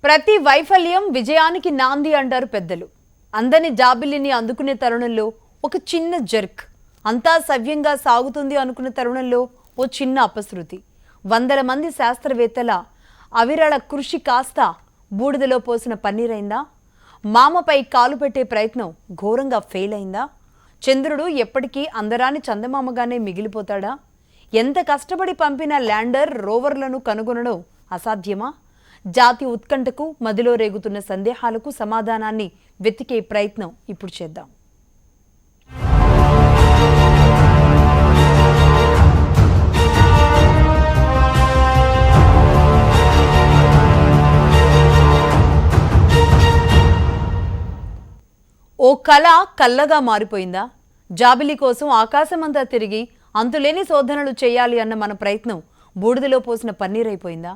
ప్రతి వైఫల్యం విజయానికి నాంది అంటారు పెద్దలు. అందని జాబిలిని అందుకునే తరుణంలో ఒక చిన్న జర్క్, అంతా సవ్యంగా సాగుతుంది అనుకునే తరుణంలో ఓ చిన్న అపశృతి. వందల మంది శాస్త్రవేత్తల అవిరళ కృషి కాస్త బూడిదలో పోసిన పన్నీరైందా? మామపై కాలు పెట్టే ప్రయత్నం ఘోరంగా ఫెయిల్ అయిందా? చంద్రుడు ఎప్పటికీ అందరాని చందమామగానే మిగిలిపోతాడా? ఎంత కష్టపడి పంపిన ల్యాండర్ రోవర్లను కనుగొనడం అసాధ్యమా? జాతి ఉత్కంఠకు, మదిలో రేగుతున్న సందేహాలకు సమాధానాన్ని వెతికే ప్రయత్నం ఇప్పుడు చేద్దాం. ఓ కళ కళ్ళగా మారిపోయిందా? జాబిలి కోసం ఆకాశమంతా తిరిగి అంతులేని శోధనలు చేయాలి అన్న మన ప్రయత్నం బూడిదలో పోసిన పన్నీరైపోయిందా?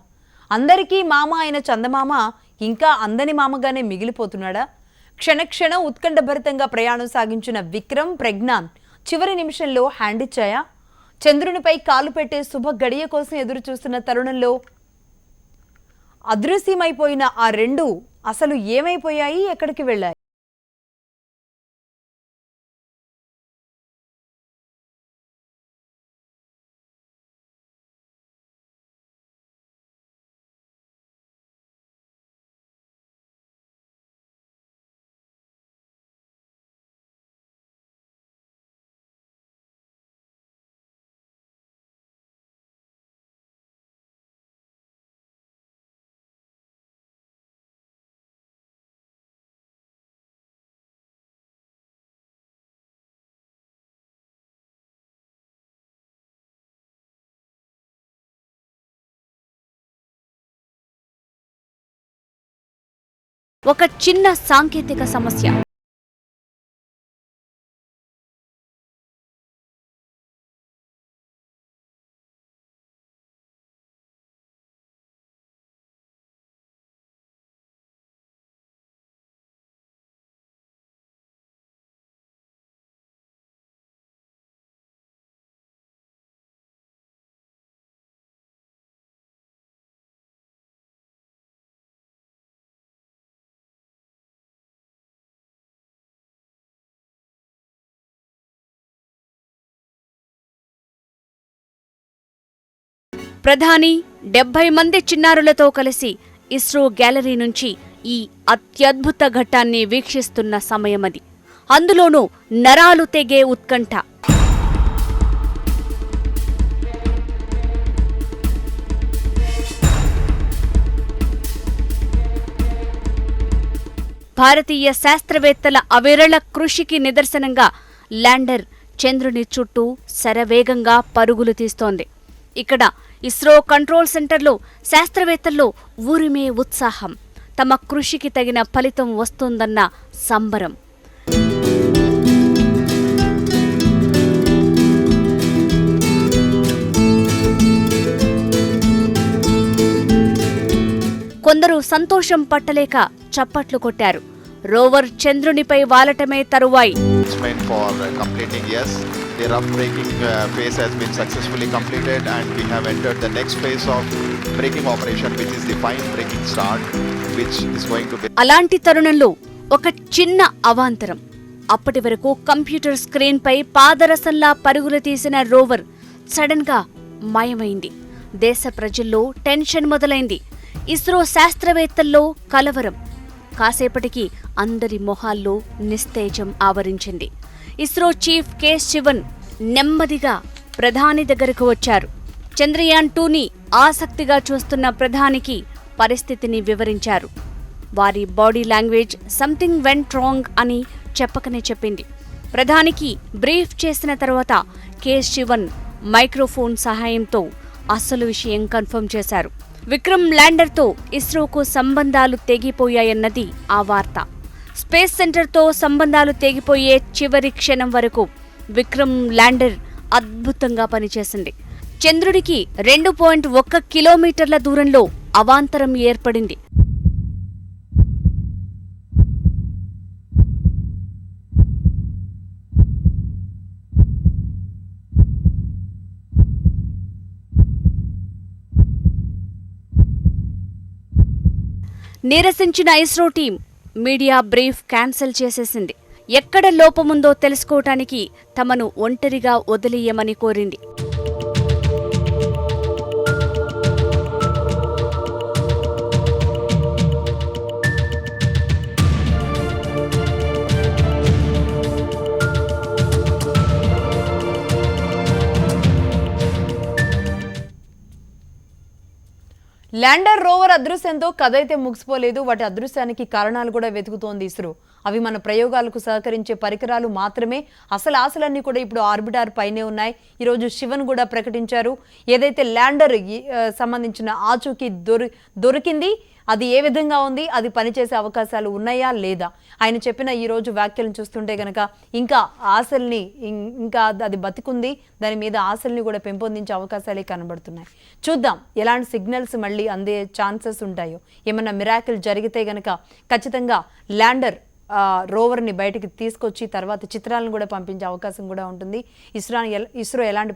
అందరికీ మామ అయిన చందమామ ఇంకా అందని మామగానే మిగిలిపోతున్నాడా? క్షణక్షణం ఉత్కంఠభరితంగా ప్రయాణం సాగించిన విక్రమ్, ప్రజ్ఞాన్ చివరి నిమిషంలో హ్యాండ్ ఇచ్చాయా? చంద్రునిపై కాలు పెట్టే శుభ గడియ కోసం ఎదురు చూస్తున్న తరుణంలో అదృశ్యమైపోయిన ఆ రెండు అసలు ఏమైపోయాయి, ఎక్కడికి వెళ్ళాయి? ఒక చిన్న సాంకేతిక సమస్య. ప్రధాని 70 మంది చిన్నారులతో కలిసి ఇస్రో గ్యాలరీ నుంచి ఈ అత్యద్భుత ఘట్టాన్ని వీక్షిస్తున్న సమయమది. అందులోనూ నరాలు తెగే ఉత్కంఠ. భారతీయ శాస్త్రవేత్తల అవిరళ కృషికి నిదర్శనంగా ల్యాండర్ చంద్రుని చుట్టూ శరవేగంగా పరుగులు తీస్తోంది. ఇక్కడ ఇస్రో కంట్రోల్ సెంటర్లో శాస్త్రవేత్తల్లో ఊరిమే ఉత్సాహం. తమ కృషికి తగిన ఫలితం వస్తుందన్న సంబరం. కొందరు సంతోషం పట్టలేక చప్పట్లు కొట్టారు. రోవర్ చంద్రునిపై వాలటమే తరువాయి. The rough braking phase has been successfully completed and we have entered the next phase of braking operation, which is the fine braking start, which is going to be. అలాంటి తరుణంలో ఒక చిన్న అవాంతరం. అప్పటి వరకు కంప్యూటర్ స్క్రీన్ పై పాదరసంలా పరుగులు తీసిన rover sudden గా మాయమైంది. దేశ ప్రజల్లో టెన్షన్ మొదలైంది. ఇస్రో శాస్త్రవేత్తల్లో కలవరం. కాసేపటికి అందరి మొహాల్లో నిస్తేజం ఆవరించింది. ఇస్రో చీఫ్ కె శివన్ నెమ్మదిగా ప్రధాని దగ్గరకు వచ్చారు. చంద్రయాన్ 2ని ఆసక్తిగా చూస్తున్న ప్రధానికి పరిస్థితిని వివరించారు. వారి body language something went wrong అని చెప్పకనే చెప్పింది. ప్రధానికి బ్రీఫ్ చేసిన తర్వాత కె శివన్ మైక్రోఫోన్ సహాయంతో అసలు విషయం కన్ఫర్మ్ చేశారు. విక్రమ్ ల్యాండర్తో ఇస్రోకు సంబంధాలు తెగిపోయాయన్నది ఆ వార్త. స్పేస్ సెంటర్తో సంబంధాలు తెగిపోయే చివరి క్షణం వరకు విక్రమ్ ల్యాండర్ అద్భుతంగా పనిచేసింది. చంద్రుడికి 2.1 కిలోమీటర్ల దూరంలో అవాంతరం ఏర్పడింది. నీరసించిన ISRO team media brief cancel చేసేసింది. ఎక్కడ లోపముందో తెలుసుకోవటానికి తమను ఒంటరిగా వదిలేయమని కోరింది. ల్యాండర్ రోవర్ అదృశ్యంతో కథ అయితే ముగిసిపోలేదు. వాటి అదృశ్యానికి కారణాలు కూడా వెతుకుతోంది ఇస్రో. అవి మన ప్రయోగాలకు సహకరించే పరికరాలు మాత్రమే. ఆశలన్నీ కూడా ఇప్పుడు ఆర్బిటర్ పైనే ఉన్నాయి. ఈరోజు శివన్ కూడా ప్రకటించారు. ఏదైతే ల్యాండర్ సంబంధించిన ఆచూకీ దొరికింది, అది ఏ విధంగా ఉంది, అది పనిచేసే అవకాశాలు ఉన్నాయా లేదా, ఆయన చెప్పిన ఈరోజు వ్యాఖ్యలను చూస్తుంటే కనుక ఇంకా ఆశల్ని ఇంకా అది బతికుంది, దాని మీద ఆశల్ని కూడా పెంపొందించే అవకాశాలే కనబడుతున్నాయి. చూద్దాం ఎలాంటి సిగ్నల్స్ మళ్ళీ అందే ఛాన్సెస్ ఉంటాయో. ఏమన్నా మిరాకిల్ జరిగితే కనుక ఖచ్చితంగా ల్యాండర్ రోవర్ని బయటికి తీసుకొచ్చి తర్వాత చిత్రాలను కూడా పంపించే అవకాశం కూడా ఉంటుంది. ఇస్రో ఎలాంటి